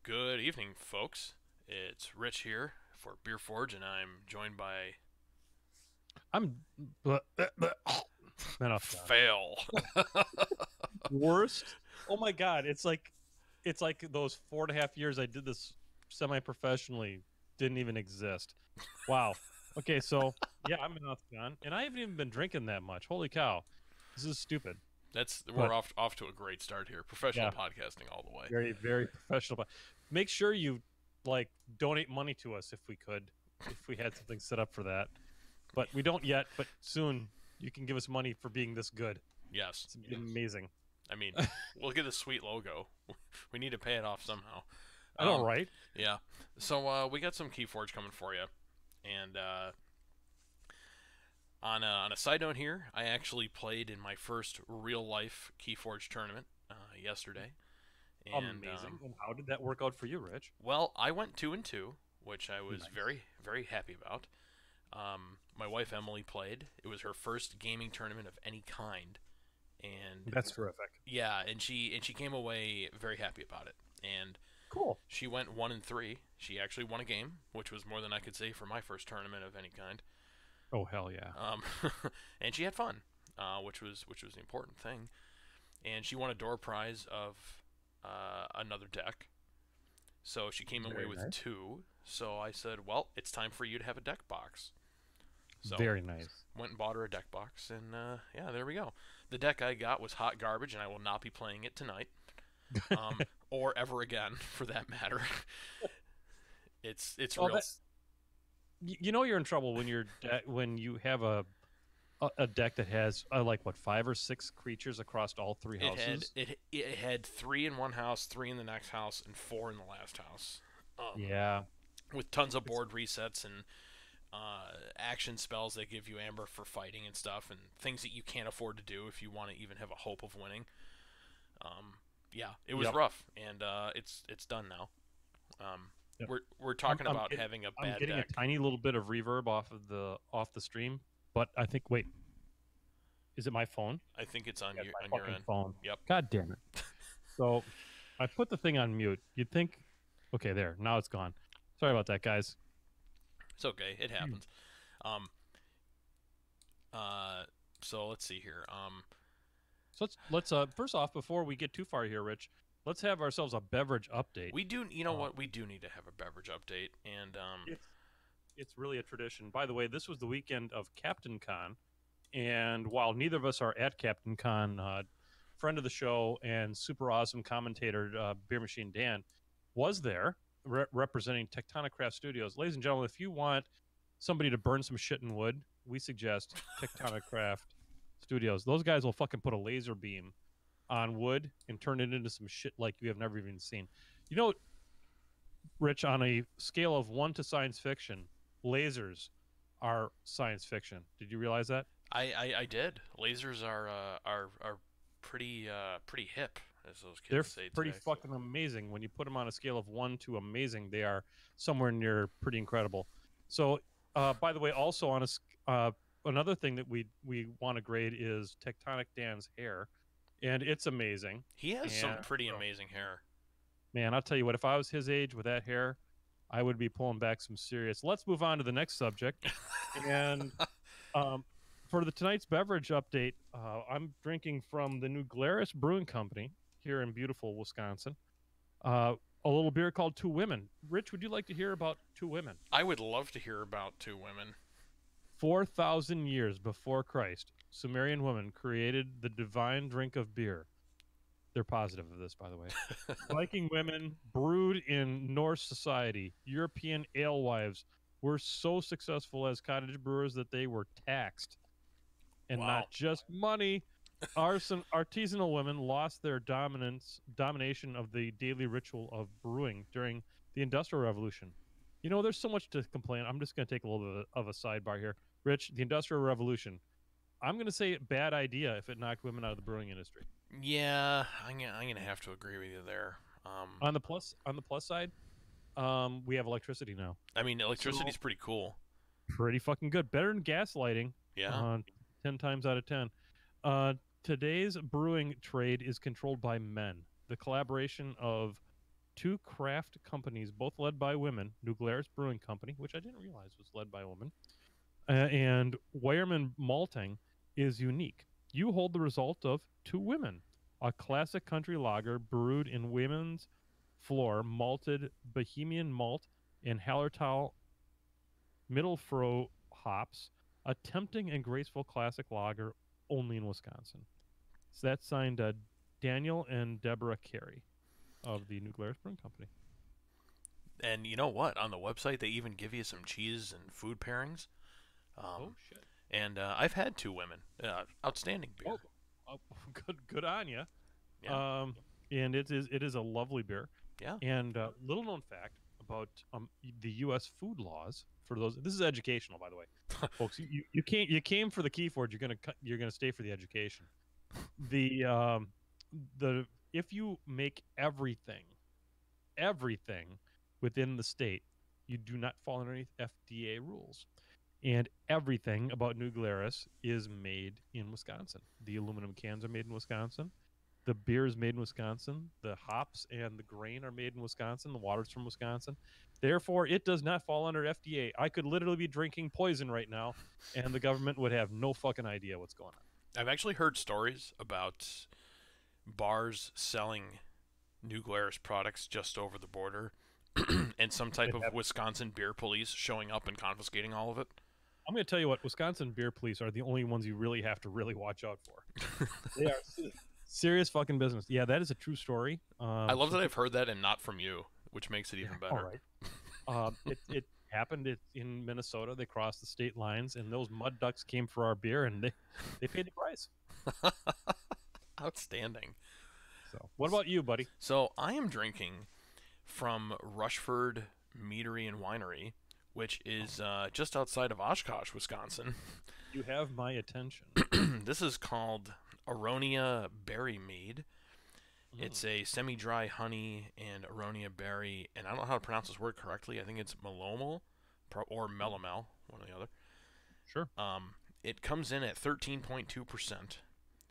Good evening, folks. It's Rich here for BeerForge, and I'm joined by I'm man off God. Fail. Worst. Oh my God. It's like those 4.5 years I did this semi-professionally didn't even exist. Wow. Okay, so yeah, I'm an off gun, and I haven't even been drinking that much. Holy cow. This is stupid. We're But off to a great start here. Professional yeah, podcasting all the way. very, very professional. But make sure you like donate money to us if we could, if we had something set up for that. But we don't yet, but soon you can give us money for being this good. Yes. It's amazing. I mean, we'll get a sweet logo. We need to pay it off somehow. I know, Um, right? yeah. So we got some Keyforge coming for you, and on a side note here, I actually played in my first real life Keyforge tournament yesterday, and Amazing. And how did that work out for you, Rich? well, I went 2-2, which I was Nice. very happy about. My wife Emily played. It was her first gaming tournament of any kind, and That's terrific. yeah, and she came away very happy about it. And Cool. she went 1-3. She actually won a game, which was more than I could say for my first tournament of any kind. Oh hell yeah. Um, and she had fun, which was the important thing. And she won a door prize of another deck. So she came away Very with nice. two. So I said, "Well, it's time for you to have a deck box." So Very nice. went and bought her a deck box, and yeah, there we go. The deck I got was hot garbage, and I will not be playing it tonight, or ever again, for that matter. It's Well, real. you know you're in trouble when when you have a deck that has like what 5 or 6 creatures across all three It had houses. it had three in one house, three in the next house, and four in the last house. Yeah. With tons of It's board resets and action spells that give you amber for fighting and stuff, and things that you can't afford to do if you want to even have a hope of winning. Yeah, it was yep. rough, and it's done now. Um, Yep. we're I'm talking I'm about getting having a I'm bad getting a deck. tiny little bit of reverb off the stream, but I think wait, is it my phone? I think it's Yeah, it's on my your fucking end. phone. Yep, God damn it. So I put the thing on mute. You'd think okay, there. Now it's gone. Sorry about that, guys. it's okay. It happens. Um, uh, so let's see here. So let's first off before we get too far here, Rich, let's have ourselves a beverage update. We do. You know Uh, what? We do need to have a beverage update, and it's it's really a tradition. By the way, this was the weekend of Captain Con, and while neither of us are at Captain Con, friend of the show and super awesome commentator Beer Machine Dan was there representing Tectonic Craft Studios. Ladies and gentlemen, if you want somebody to burn some shit in wood, we suggest Tectonic Craft Studios. Those guys will fucking put a laser beam on wood and turn it into some shit like you have never even seen. You know, Rich, on a scale of 1 to science fiction, lasers are science fiction. Did you realize that? I did. Lasers are pretty hip, as those They're kids say pretty today. fucking amazing. When you put them on a scale of 1 to amazing, they are somewhere near pretty incredible. So, by the way, also on another thing that we want to grade is Tectonic Dan's hair, and it's amazing. He has some And pretty amazing hair. man, I'll tell you what, if I was his age with that hair, I would be pulling back some serious. Let's move on to the next subject. And um, for the tonight's beverage update, I'm drinking from the new Glarus Brewing Company here in beautiful Wisconsin. A little beer called Two Women. Rich, would you like to hear about Two Women? I would love to hear about two women. 4,000 years before Christ, Sumerian women created the divine drink of beer. They're positive of this, by the way. Viking women brewed in Norse society. European alewives were so successful as cottage brewers that they were taxed. And Wow. not just money. Artisanal women lost their domination of the daily ritual of brewing during the Industrial Revolution. You know, there's so much to complain. I'm just going to take a little bit of a sidebar here. Rich, the Industrial Revolution. I'm going to say bad idea if it knocked women out of the brewing industry. Yeah, I'm gonna have to agree with you there. On the plus side, we have electricity now. I mean, So electricity's pretty cool. pretty fucking good. Better than gas lighting. Yeah. 10 times out of 10. Today's brewing trade is controlled by men. The collaboration of two craft companies, both led by women, New Glarus Brewing Company, which I didn't realize was led by a woman, and Weyermann Malting, is unique. You hold the result of two women, a classic country lager brewed in women's floor, malted Bohemian malt and Hallertau middle furrow hops, a tempting and graceful classic lager only in Wisconsin. So that's signed Daniel and Deborah Carey of the New Glarus Brewing Company. And you know what? On the website, they even give you some cheese and food pairings. Oh shit! And I've had two women. Outstanding beer. Oh, good on you. Yeah. And it is a lovely beer. Yeah. And little known fact about the U.S. food laws for those. This is educational, by the way, folks. You came for the Key Forge. You're gonna stay for the education. The if you make everything within the state, you do not fall underneath FDA rules. And everything about New Glarus is made in Wisconsin. The aluminum cans are made in Wisconsin. The beer is made in Wisconsin. The hops and the grain are made in Wisconsin. The water's from Wisconsin. Therefore, it does not fall under FDA. I could literally be drinking poison right now, and the government would have no fucking idea what's going on. I've actually heard stories about bars selling New Glarus products just over the border and some type of Wisconsin beer police showing up and confiscating all of it. I'm going to tell you what, Wisconsin beer police are the only ones you really have to really watch out for. They are serious fucking business. Yeah, that is a true story. I love that I've heard that and not from you, which makes it even better. All right. It happened in Minnesota. They crossed the state lines, and those mud ducks came for our beer, and they paid the price. Outstanding. So, what about you, buddy? So I am drinking from Rushford Meadery and Winery, which is just outside of Oshkosh, Wisconsin. You have my attention. This is called Aronia Berry Mead. It's a semi-dry honey and Aronia berry, and I don't know how to pronounce this word correctly. I think it's Melomel or Melomel, one or the other. Sure. It comes in at 13.2%.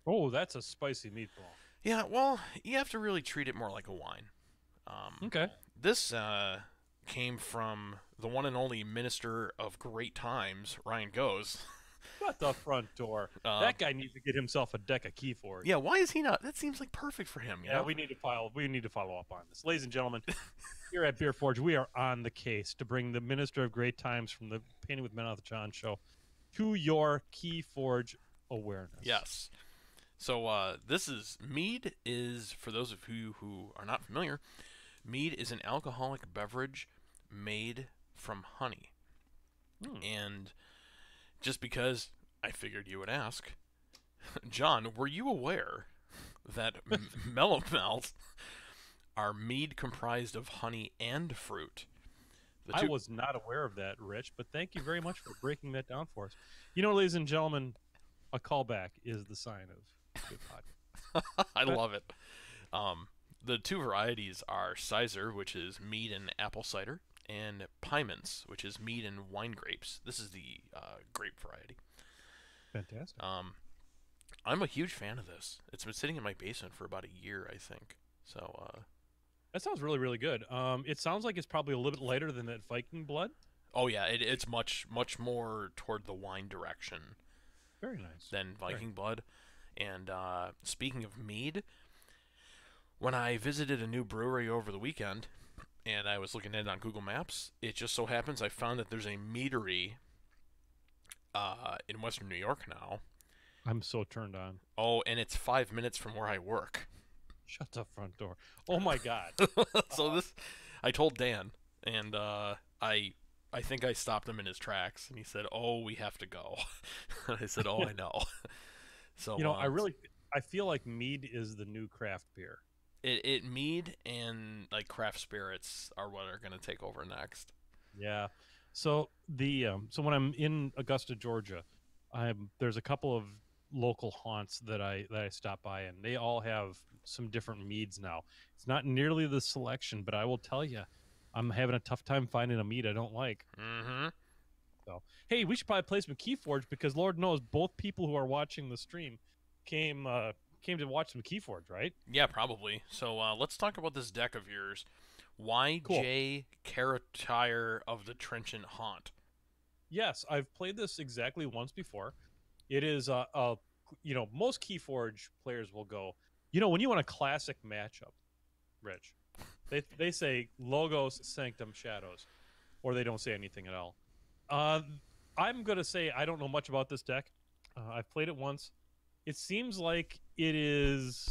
Oh, that's a spicy meatball. Yeah, well, you have to really treat it more like a wine. Okay. This came from the one and only Minister of Great Times, Ryan Goes. Shut the front door. That guy needs to get himself a deck of Key Forge. Yeah, why is he not? That seems like perfect for him. Yeah, we need to follow up on this. Ladies and gentlemen, here at BeerForge, we are on the case to bring the Minister of Great Times from the Painting with Men on the John show to your Key Forge awareness. Yes. So this is mead is, for those of you who are not familiar, mead is an alcoholic beverage made from honey. And just because I figured you would ask, John, were you aware that melomels are mead comprised of honey and fruit? I was not aware of that, Rich, but thank you very much for breaking that down for us. You know, ladies and gentlemen, a callback is the sign of good podcast. I love it. The two varieties are Sizer, which is mead and apple cider, and Pymans, which is mead and wine grapes. This is the grape variety. Fantastic. I'm a huge fan of this. It's been sitting in my basement for about a year, I think. So that sounds really, really good. It sounds like it's probably a little bit lighter than that Viking Blood. Oh yeah, it's much more toward the wine direction. Very nice. Than Viking Blood. And speaking of mead, when I visited a new brewery over the weekend, and I was looking at it on Google Maps, it just so happens I found that there's a meadery in Western New York now. I'm so turned on. Oh, and it's 5 minutes from where I work. Shut the front door. Oh my God. So I told Dan, and I think I stopped him in his tracks, and he said, "Oh, we have to go." I said, "Oh, I know." So I feel like mead is the new craft beer. It mead and like craft spirits are what are going to take over next. Yeah. So so when I'm in Augusta, Georgia, there's a couple of local haunts that I stop by, and they all have some different meads now. It's not nearly the selection, but I will tell you, I'm having a tough time finding a mead I don't like. Mm-hmm. So hey, we should probably play some Key Forge because Lord knows both people who are watching the stream came to watch some Key Forge, right? Yeah, probably. So let's talk about this deck of yours. Cool. YJ Caratire of the Trenchant Haunt. Yes, I've played this exactly once before. It is most KeyForge players will go. When you want a classic matchup, Rich, they say Logos, Sanctum, Shadows, or they don't say anything at all. Uh, I'm gonna say I don't know much about this deck. I've played it once. It seems like it is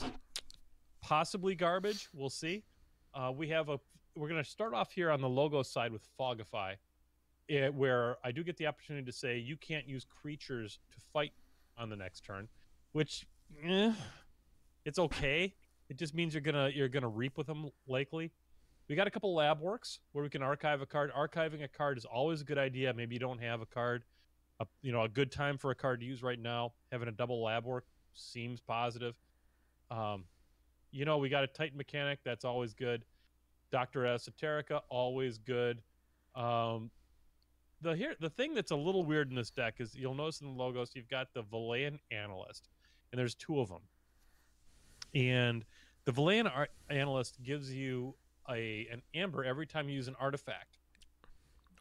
possibly garbage. We'll see. We're gonna start off here on the Logos side with Fogify, where I do get the opportunity to say you can't use creatures to fight on the next turn, which it's okay. It just means you're gonna reap with them likely. We got a couple lab works where we can archive a card. Archiving a card is always a good idea. Maybe you don't have a card, a good time for a card to use right now. Having a double lab work seems positive. We got a Titan Mechanic. That's always good. Dr. Esoterica, always good. The thing that's a little weird in this deck is you'll notice in the logos you've got the Valayan Analyst, and there's two of them. And the Valayan Analyst gives you an amber every time you use an artifact.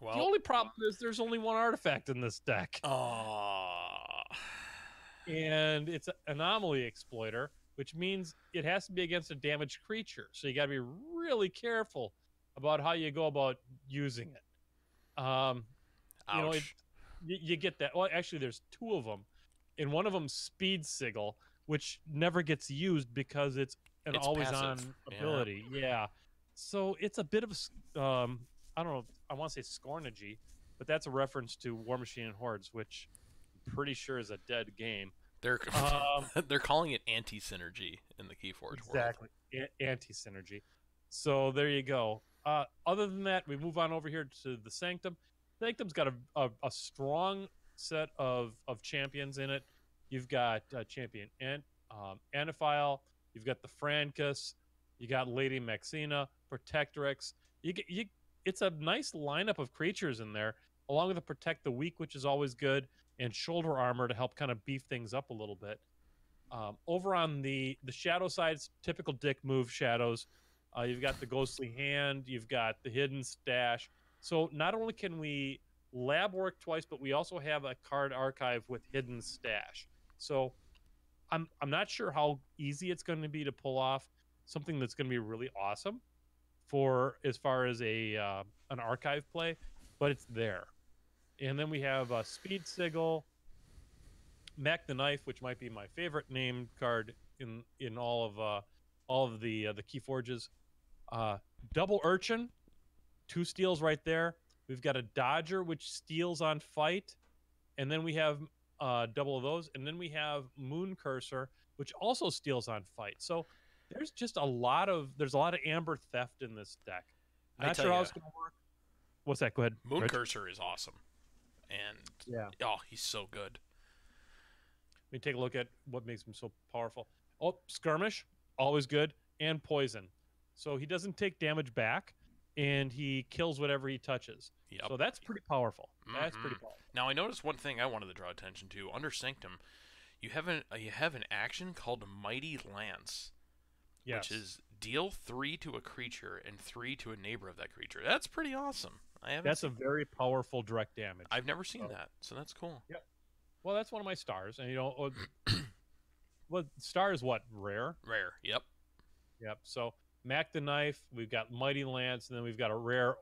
Well, the only problem is there's only one artifact in this deck. And it's an anomaly exploiter, which means it has to be against a damaged creature. So you got to be really careful about how you go about using it. ouch. You get that. Well, actually, there's two of them, and one of them Speed Sigil, which never gets used because it's an always-on ability. Yeah. So it's a bit of I don't know. I want to say Scornergy, but that's a reference to War Machine and Hordes, which I'm pretty sure is a dead game. They're they're calling it anti-synergy in the KeyForge world. Exactly, anti-synergy. So there you go. Other than that, we move on over here to the Sanctum. Sanctum's got a strong set of champions in it. You've got champion Anaphile. You've got the Francus. You got Lady Maxina, Protectrix. It's a nice lineup of creatures in there, along with the Protect the Weak, which is always good, and Shoulder Armor to help kind of beef things up a little bit. Over on the Shadow side, it's typical dick move Shadows. You've got the Ghostly Hand. You've got the Hidden Stash. So not only can we lab work twice, but we also have a card archive with Hidden Stash. So I'm not sure how easy it's going to be to pull off something that's going to be really awesome for as far as an archive play, but it's there. And then we have Speed Sigil, Mac the Knife, which might be my favorite named card in all of the KeyForges. Double Urchin, 2 steals right there. We've got a Dodger, which steals on fight, and then we have double of those, and then we have Moon Cursor, which also steals on fight. So there's just a lot of amber theft in this deck. Not sure how it's going to work. What's that? Go ahead. Moon Rich? Cursor is awesome, and he's so good. Let me take a look at what makes him so powerful. Oh, Skirmish, always good, and Poison. So he doesn't take damage back, and he kills whatever he touches. Yep. So that's pretty powerful. That's pretty powerful. Now I noticed one thing I wanted to draw attention to. Under Sanctum, you have an action called Mighty Lance, Yes. which is deal 3 to a creature and 3 to a neighbor of that creature. That's pretty awesome. That's a very powerful direct damage. I've never seen that, so that's cool. Yep. Well, that's one of my stars, and well, star is what? Rare. Rare. Yep. Yep. So Mac the Knife, we've got Mighty Lance, and then we've got a rare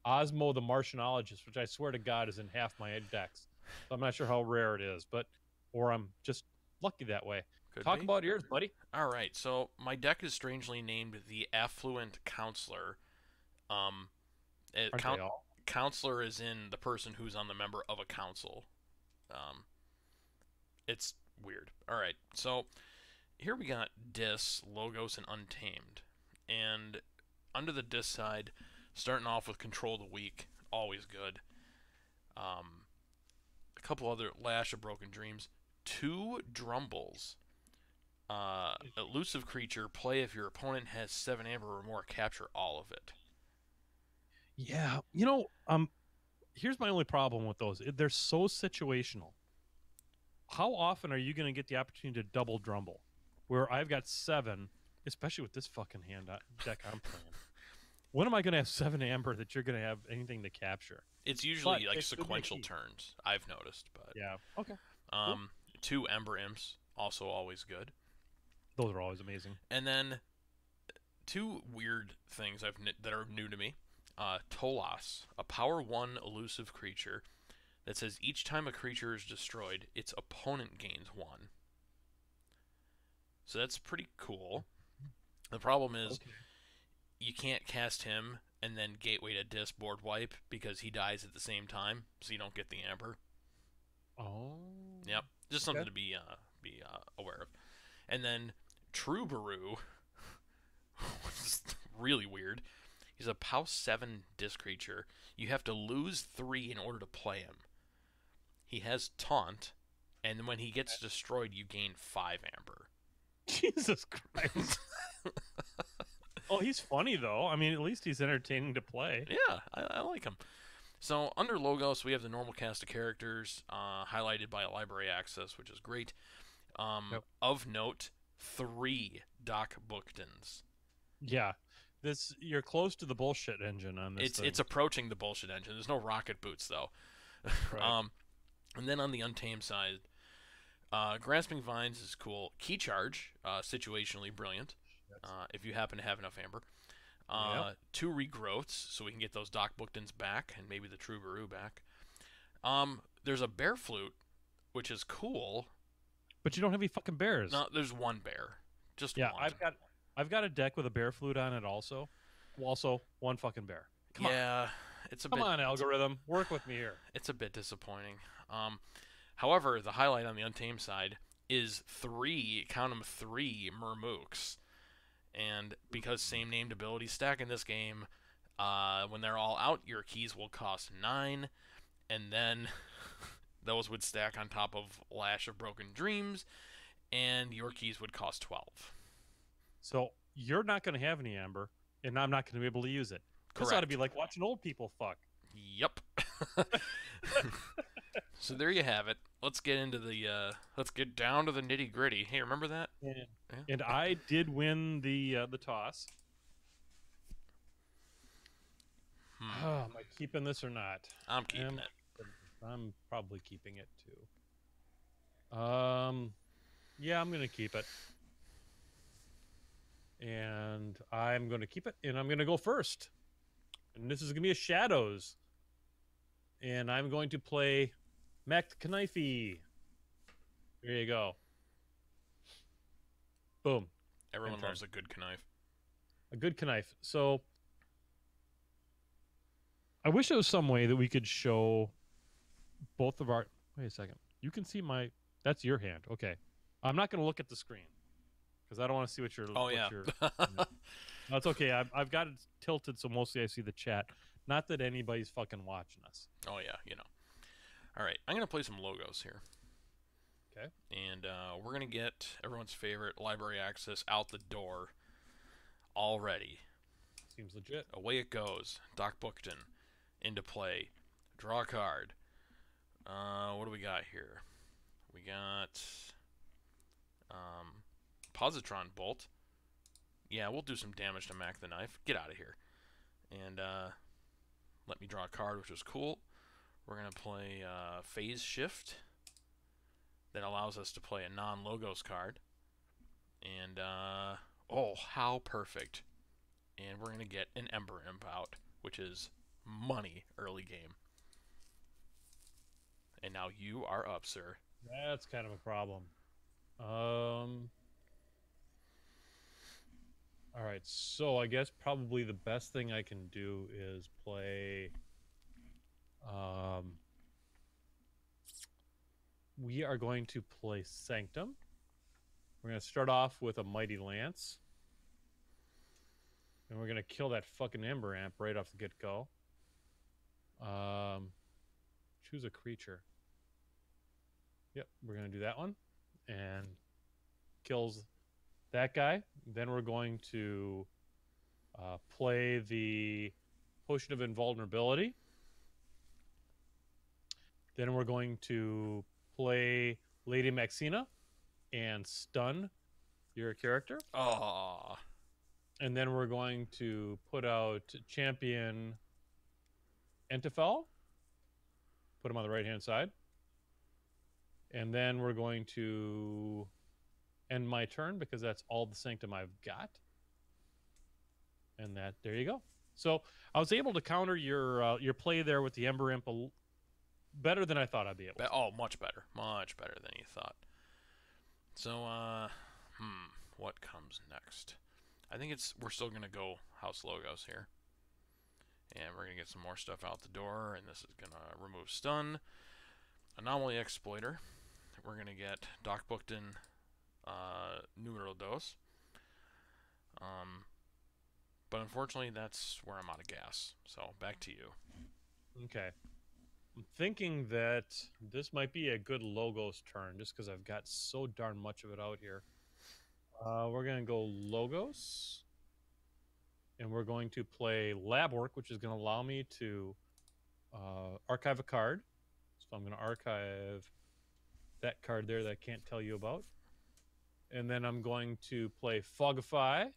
Osmo the Martianologist, which I swear to God is in half my decks. So I'm not sure how rare it is, or I'm just lucky that way. Talk about yours, buddy. All right. So my deck is strangely named the Affluent Counselor. Counselor is in the person who's on the member of a council. It's weird. All right. So here we got Dis, Logos, and Untamed. And under the Dis side, starting off with Control the Weak, always good. A couple other Lash of Broken Dreams. 2 Drumbles. Elusive creature, play if your opponent has 7 amber or more, capture all of it. Yeah. Here's my only problem with those. They're so situational. How often are you going to get the opportunity to double Drumble? Where I've got 7, especially with this fucking hand deck I'm playing. when am I going to have 7 amber that you're going to have anything to capture? It's usually like it could be a sequential key. turns, I've noticed, but Yeah. Okay. Cool. 2 Ember Imps, also always good. Those are always amazing. And then 2 weird things that are new to me. Tolas, a power 1 elusive creature that says each time a creature is destroyed, its opponent gains 1. So that's pretty cool. The problem is Okay. you can't cast him and then Gateway to Disc board wipe because he dies at the same time, so you don't get the Amber. Oh. Yep, just Okay. something to be aware of. And then Troubadour, which is really weird. He's a POW 7 disc creature. You have to lose 3 in order to play him. He has Taunt, and when he gets destroyed, you gain 5 Amber. Jesus Christ. Oh, he's funny though. I mean, at least he's entertaining to play. Yeah, I like him. So under Logos, we have the normal cast of characters, highlighted by a library access, which is great. Yep. Of note, 3 Doc Booktons. Yeah. You're close to the bullshit engine on this thing. It's approaching the bullshit engine. There's no rocket boots though. Right. And then on the Untamed side, Grasping Vines is cool. Key Charge, situationally brilliant. If you happen to have enough Amber. Yep. 2 Regrowths, so we can get those Doc Booktons back, and maybe the Troubadour back. There's a Bear Flute, which is cool. But you don't have any fucking bears. No, there's 1 bear. Just Yeah, 1. I've got a deck with a bear flute on it also. Also, 1 fucking bear. Come yeah, it's a Come bit. on, algorithm. Work with me here. It's a bit disappointing. However, the highlight on the Untamed side is 3, count them 3 Murmooks. And because same named abilities stack in this game, when they're all out, your keys will cost 9, and then those would stack on top of Lash of Broken Dreams, and your keys would cost 12. So you're not going to have any amber, and I'm not going to be able to use it. This Correct. ought to be like watching old people fuck. Yep. So there you have it. Let's get into let's get down to the nitty gritty. Hey, remember that? And I did win the toss. Oh, am I keeping this or not? I'm keeping it. I'm probably keeping it too. Yeah, I'm gonna keep it, and I'm gonna keep it, and I'm gonna go first. And this is gonna be a Shadows, and I'm going to play Mac Knifey. There you go. Boom. Everyone loves a good knife. A good knife. So I wish there was some way that we could show both of our. Wait a second. You can see my. That's your hand. Okay. I'm not going to look at the screen because I don't want to see what you're. Oh, yeah. No, it's okay. I've got it tilted so mostly I see the chat. Not that anybody's fucking watching us. Oh, yeah, you know. All right, I'm going to play some Logos here. Okay. And we're going to get everyone's favorite library access out the door already. Seems legit. Away it goes. Doc Bookton into play. Draw a card. What do we got here? We got Positron Bolt. Yeah, we'll do some damage to Mac the Knife. Get out of here. And let me draw a card, which was cool. We're going to play Phase Shift. That allows us to play a non-Logos card. And, oh, how perfect. And we're going to get an Ember Imp out, which is money early game. And now you are up, sir. That's kind of a problem. All right, so I guess probably the best thing I can do is play. We are going to play Sanctum. We're going to start off with a Mighty Lance. And we're going to kill that fucking Ember Amp right off the get-go. Choose a creature. Yep, we're going to do that one. And kills that guy. Then we're going to play the Potion of Invulnerability. Then we're going to play Lady Maxina and stun your character. Oh. And then we're going to put out champion Entefel. Put him on the right-hand side. And then we're going to end my turn because that's all the sanctum I've got. And that, there you go. So I was able to counter your play there with the Ember Imp better than I thought I'd be able to. Oh, much better than you thought. So, what comes next? I think we're still gonna go House Logos here, and we're gonna get some more stuff out the door, and this is gonna remove stun, Anomaly Exploiter. We're gonna get Doc Bookton, Numero Dos. But unfortunately, that's where I'm out of gas. So back to you. Okay. I'm thinking that this might be a good Logos turn just because I've got so darn much of it out here. We're going to go Logos. And we're going to play Lab Work, which is going to allow me to archive a card. So I'm going to archive that card there that I can't tell you about. And then I'm going to play Fogify.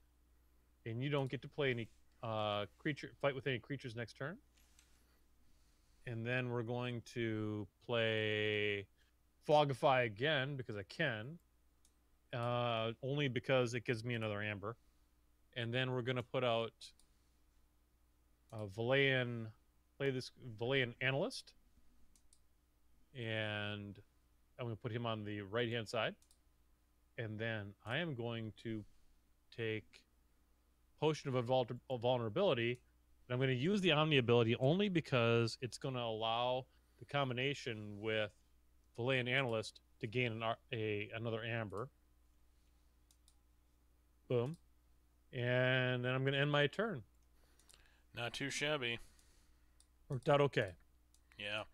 And you don't get to play any fight with any creatures next turn. And then we're going to play Fogify again because I can. Only because it gives me another Amber. And then we're going to put out Valayan Analyst. And I'm going to put him on the right-hand side. And then I am going to take Potion of Vulnerability, and I'm going to use the Omni ability only because it's going to allow the combination with Valayan Analyst to gain another Amber. Boom. And then I'm going to end my turn. Not too shabby. Worked out okay. Yeah.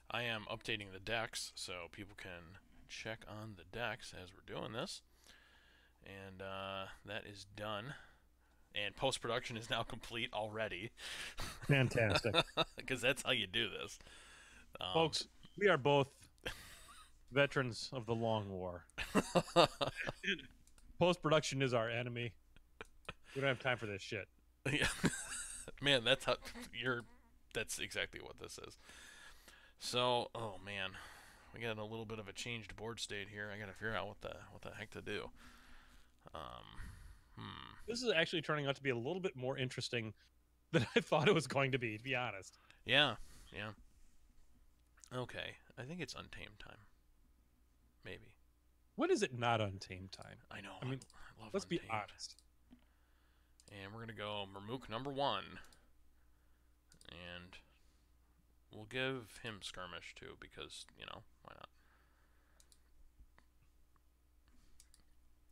I am updating the decks so people can check on the decks as we're doing this. And that is done. And post-production is now complete already. Fantastic. Because that's how you do this. Folks, we are both veterans of the long war. Post-production is our enemy. We don't have time for this shit. Yeah. Man, that's exactly what this is. So, oh man. We got a little bit of a changed board state here. I gotta figure out what the heck to do. This is actually turning out to be a little bit more interesting than I thought it was going to be honest. Yeah. Okay. I think it's Untamed time. Maybe. When is it not Untamed time? I know. I mean, I love let's Untamed. be honest. And we're gonna go Murmook number 1. And we'll give him Skirmish too, because, why not?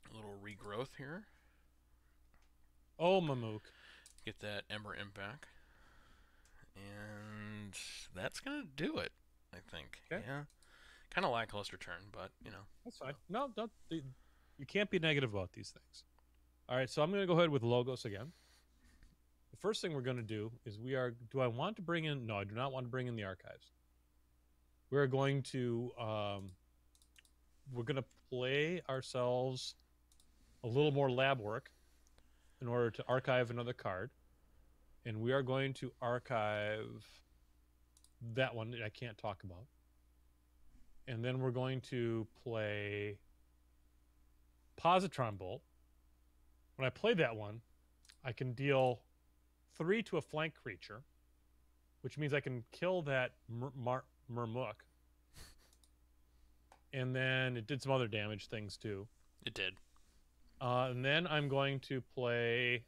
A little regrowth here. Oh, Mamook. Get that Ember Imp back. And that's going to do it, I think. Okay. Yeah. Kind of lackluster turn, but, That's fine. No, you can't be negative about these things. All right, so I'm going to go ahead with Logos again. The first thing we're going to do is do I want to bring in... No, I do not want to bring in the archives. We're going to play ourselves a little more lab work in order to archive another card. And we are going to archive that one that I can't talk about. And then we're going to play Positron Bolt. When I play that one, I can deal 3 to a flank creature, which means I can kill that Murmook. And then it did some other damage things too. it did. And then I'm going to play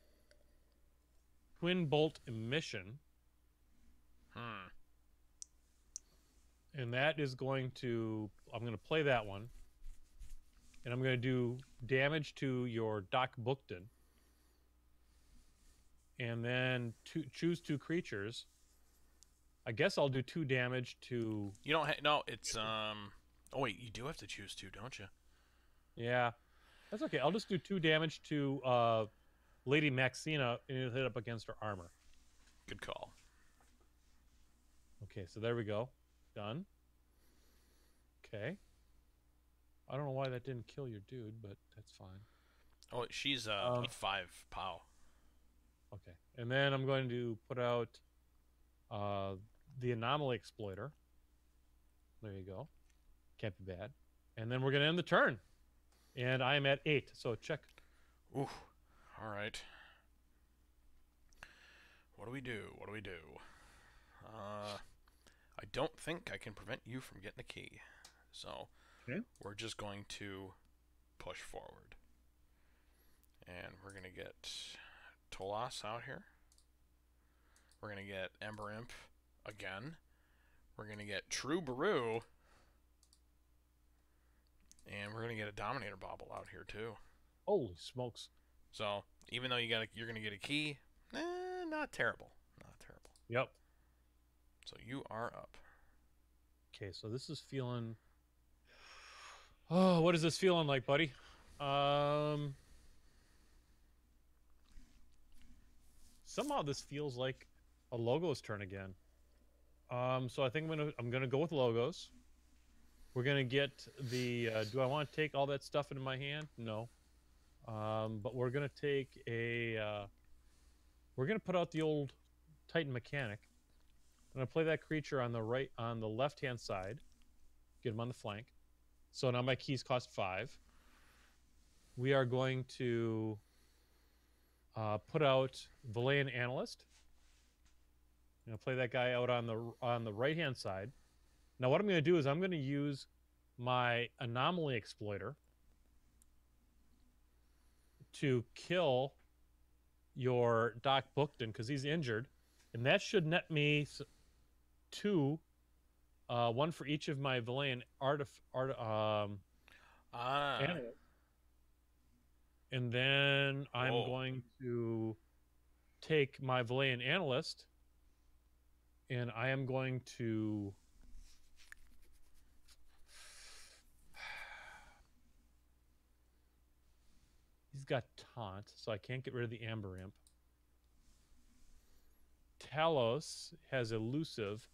Twin Bolt Emission. And that is I'm going to play that one. And I'm going to do damage to your Doc Bookton. And then choose 2 creatures. I guess I'll do 2 damage to... You don't no, it's, Oh, wait, you do have to choose 2, don't you? Yeah. That's okay. I'll just do 2 damage to Lady Maxina and it'll hit up against her armor. Good call. Okay, so there we go. Done. Okay. I don't know why that didn't kill your dude, but that's fine. Oh, she's 5 POW. Okay. And then I'm going to put out uh, the Anomaly Exploiter. There you go. Can't be bad. And then we're going to end the turn. And I am at 8, so check. Ooh. All right. What do we do? What do we do? I don't think I can prevent you from getting a key. So Okay. we're just going to push forward. And we're going to get Tolas out here. We're going to get Ember Imp again. We're going to get True Baru. And we're going to get a Dominator Bobble out here too. Holy smokes. So even though you're going to get a key, not terrible. Not terrible. Yep. So you are up. Okay, so this is feeling... Oh, what is this feeling like, buddy? Somehow this feels like a Logos turn again. So I think I'm gonna go with Logos. We're gonna get the. Do I want to take all that stuff into my hand? No. But we're gonna take a. We're gonna put out the old Titan Mechanic. I'm gonna play that creature on the left-hand side. Get him on the flank. So now my keys cost 5. We are going to put out Valayan Analyst. I'm going to play that guy out on the right-hand side. Now what I'm going to do is I'm going to use my Anomaly Exploiter to kill your Doc Bookton because he's injured. And that should net me 2, 1 for each of my Valayan Analysts. And then I'm going to take my Valayan Analyst, and I am going to... He's got Taunt, so I can't get rid of the Amber Imp. Talos has Elusive,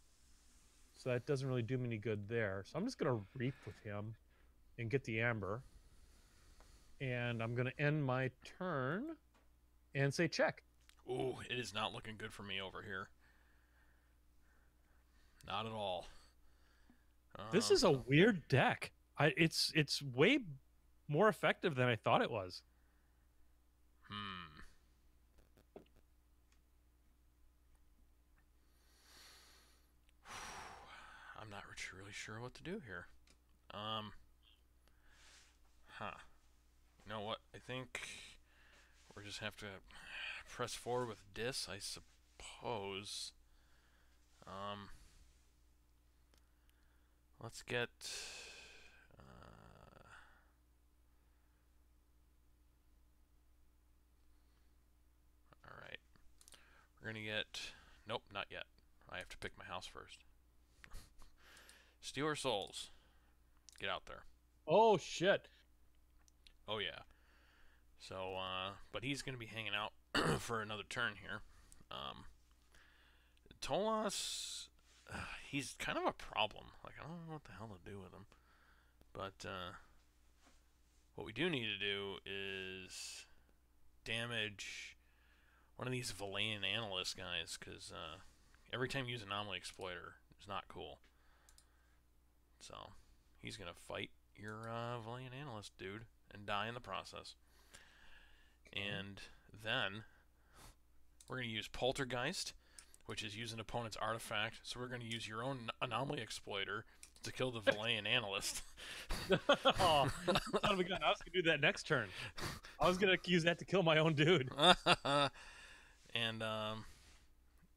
so that doesn't really do me any good there. So I'm just going to Reap with him and get the Amber. And I'm going to end my turn and say check. Ooh, it is not looking good for me over here. Not at all. This is a weird deck. It's way more effective than I thought it was. I'm not really sure what to do here. You know what? I think we just have to press forward with Dis, I suppose. Let's get... Alright. We're gonna get... Nope, not yet. I have to pick my house first. Steal Souls. Get out there. Oh, shit. Oh, yeah. So, but he's going to be hanging out for another turn here. Tolas, he's kind of a problem. Like, I don't know what the hell to do with him. But, what we do need to do is damage one of these Valayan Analyst guys, because, every time you use Anomaly Exploiter, it's not cool. So, he's going to fight your, Valayan Analyst dude and die in the process. And then we're going to use Poltergeist, which is use an opponent's artifact. So we're going to use your own Anomaly Exploiter to kill the Valayan Analyst. Oh, son of a gun. I was going to do that next turn. I was going to use that to kill my own dude. And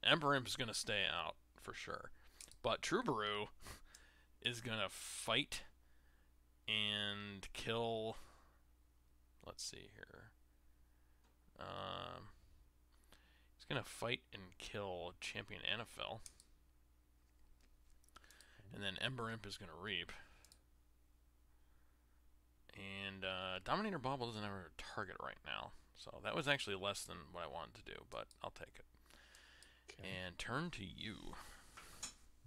Ember Imp is going to stay out for sure. But True Baru is going to fight and kill... Let's see here. He's going to fight and kill Champion Anafel. And then Ember Imp is going to Reap. And Dominator Bobble doesn't have a target right now. So that was actually less than what I wanted to do, but I'll take it. Okay. And turn to you.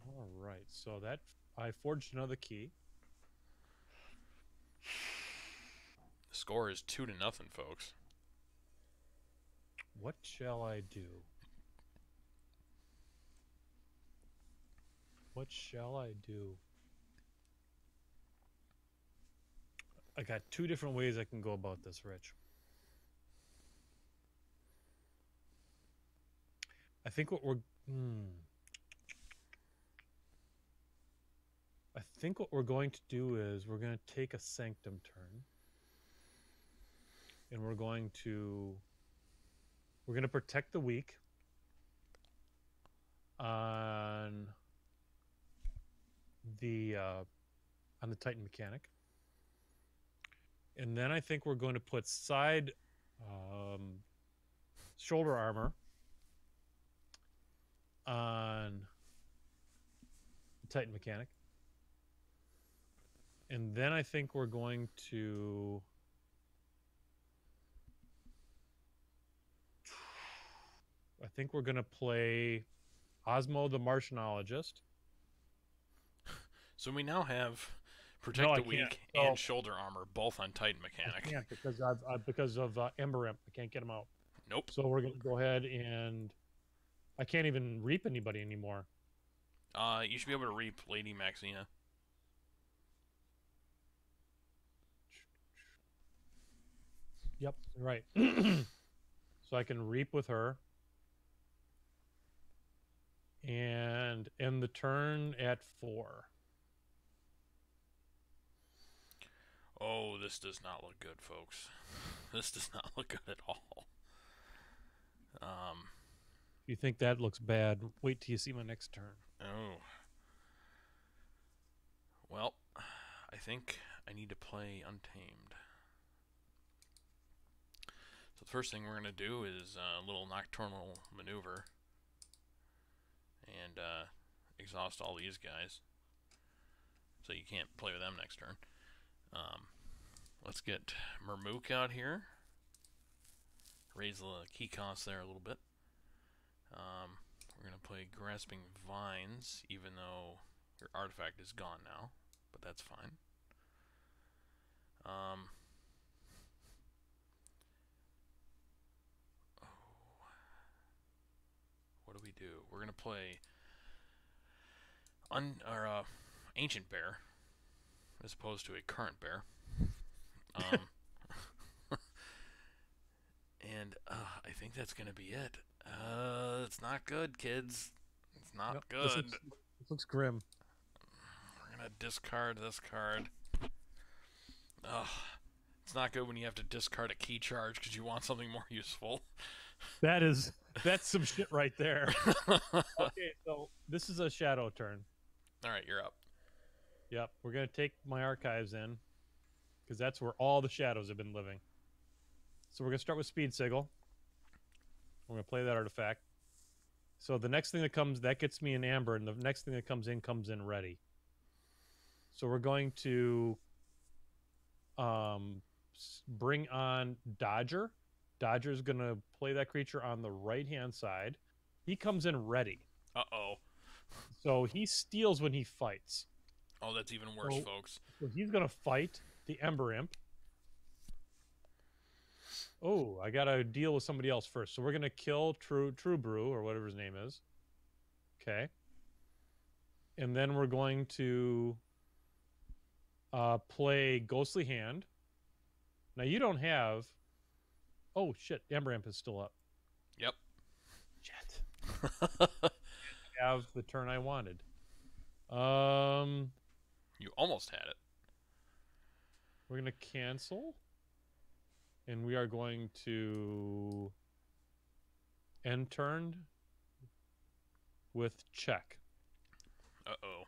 All right. So that I forged another key. The score is 2-0, folks. What shall I do? What shall I do? I got two different ways I can go about this, Rich. I think what we're I think what we're going to do is we're going to take a sanctum turn, and we're going to protect the weak on the Titan mechanic, and then I think we're going to put side shoulder armor on the Titan mechanic, and then I think we're going to play Osmo the Martianologist. So we now have Protect the Weak and Shoulder Armor both on Titan Mechanic. I can't because of Ember Imp. I can't get them out. Nope. So we're going to go ahead and I can't even reap anybody anymore. You should be able to reap Lady Maxina. Yep, right. So I can reap with her. And end the turn at 4. Oh, this does not look good, folks. This does not look good at all. You think that looks bad? Wait till you see my next turn. Oh. Well, I think I need to play Untamed. So the first thing we're going to do is a little Nocturnal Maneuver. And exhaust all these guys. So you can't play with them next turn. Let's get Murmook out here. Raise the key cost there a little bit. We're going to play Grasping Vines, even though your artifact is gone now. But that's fine. What do we do? We're going to play Ancient Bear as opposed to a Current Bear. And I think that's going to be it. It's not good, kids. It's not good. This looks grim. We're going to discard this card. It's not good when you have to discard a key charge because you want something more useful. That's some shit right there. Okay, so this is a shadow turn. All right, you're up. Yep, we're going to take my archives in because that's where all the shadows have been living. So we're going to start with Speed Sigil. We're going to play that artifact. So the next thing that comes, that gets me an amber, and the next thing that comes in ready. So we're going to bring on Dodger. Dodger is going to play that creature on the right-hand side. He comes in ready. Uh-oh. So he steals when he fights. Oh, that's even worse, folks. So he's going to fight the Ember Imp. Oh, I got to deal with somebody else first. So we're going to kill True Brew, or whatever his name is. Okay. And then we're going to play Ghostly Hand. Now, you don't have... Oh, shit. Ember Imp is still up. Yep. Shit. Have the turn I wanted. You almost had it. We're going to cancel. And we are going to end turn with check. Uh-oh.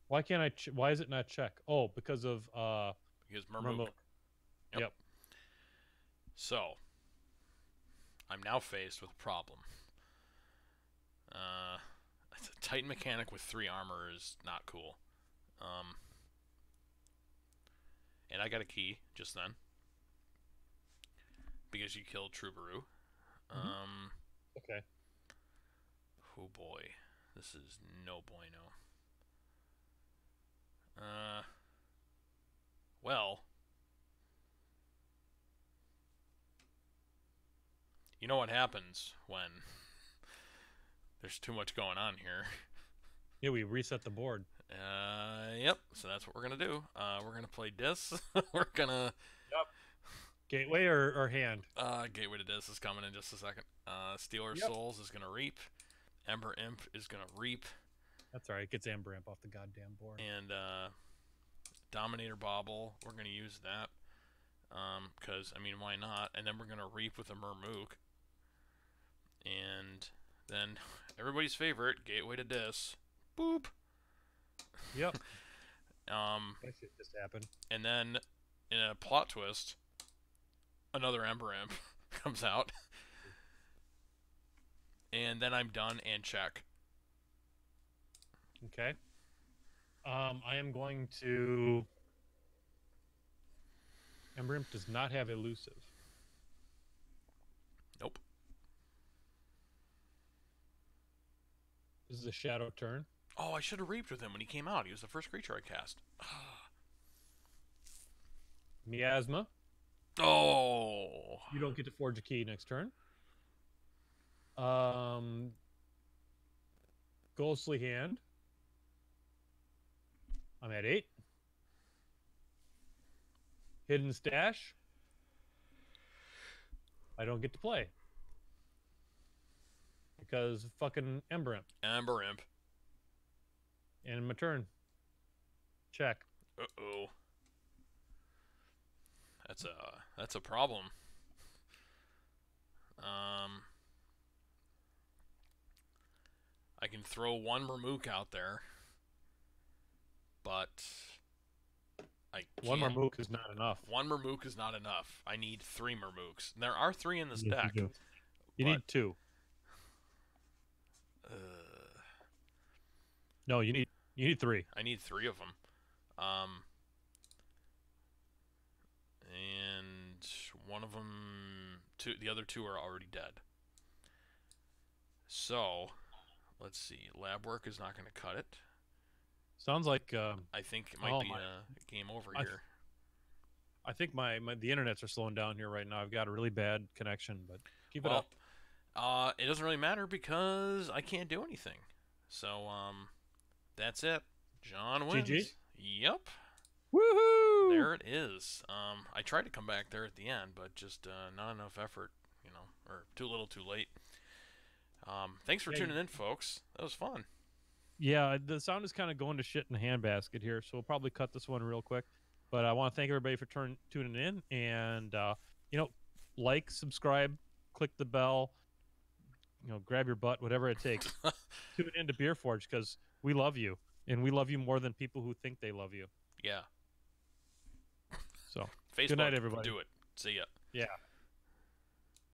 Why can't I... why is it not check? Oh, because of... because Murmook. Yep. So, I'm now faced with a problem. A Titan mechanic with 3 armor is not cool. And I got a key just then. Because you killed Troubadour. Okay. Oh boy. This is no bueno. Well. you know what happens when there's too much going on here. Yeah, we reset the board. Yep. So that's what we're gonna do. We're gonna play Dis. We're gonna Yep. Gateway or hand? Gateway to Dis is coming in just a second. Stealer Yep. Souls is gonna reap. Ember Imp is gonna reap. That's all right. It gets Ember Imp off the goddamn board. And Dominator Bauble, we're gonna use that. Because I mean, why not? And then we're gonna reap with a Murmook. And then everybody's favorite, Gateway to Dis. Boop. Yep. That shit just happened. And then in a plot twist, another Ember Imp comes out. And then I'm done and check. Okay. I am going to. Ember Imp does not have elusive. Nope. This is a shadow turn. Oh, I should have reaped with him when he came out. He was the first creature I cast. Miasma. Oh. You don't get to forge a key next turn. Ghostly Hand. I'm at 8. Hidden Stash. I don't get to play. Because fucking Ember Imp. Ember Imp. And my turn. Check. Uh-oh. That's a problem. I can throw one Murmook out there, but I can't. One Murmook is not enough. One Murmook is not enough. I need 3 Murmooks. There are 3 in this Yes, deck. You do. You need 2. No, you need 3. I need 3 of them. And one of them, the other 2 are already dead. So, let's see. Lab work is not going to cut it. Sounds like I think it might be a game over here. I think the internets are slowing down here right now. I've got a really bad connection, but keep it up. It doesn't really matter because I can't do anything. So, that's it. John wins. GG? Yep. Woohoo! There it is. I tried to come back there at the end, but just not enough effort, or too little too late. Thanks for tuning in, folks. That was fun. Yeah, the sound is kind of going to shit in the handbasket here, so we'll probably cut this one real quick. But I want to thank everybody for tuning in, and like, subscribe, click the bell, grab your butt, whatever it takes. Tune in to BeerForge because we love you, and we love you more than people who think they love you. Yeah. So, Facebook, good night, everybody. Do it. See ya. Yeah.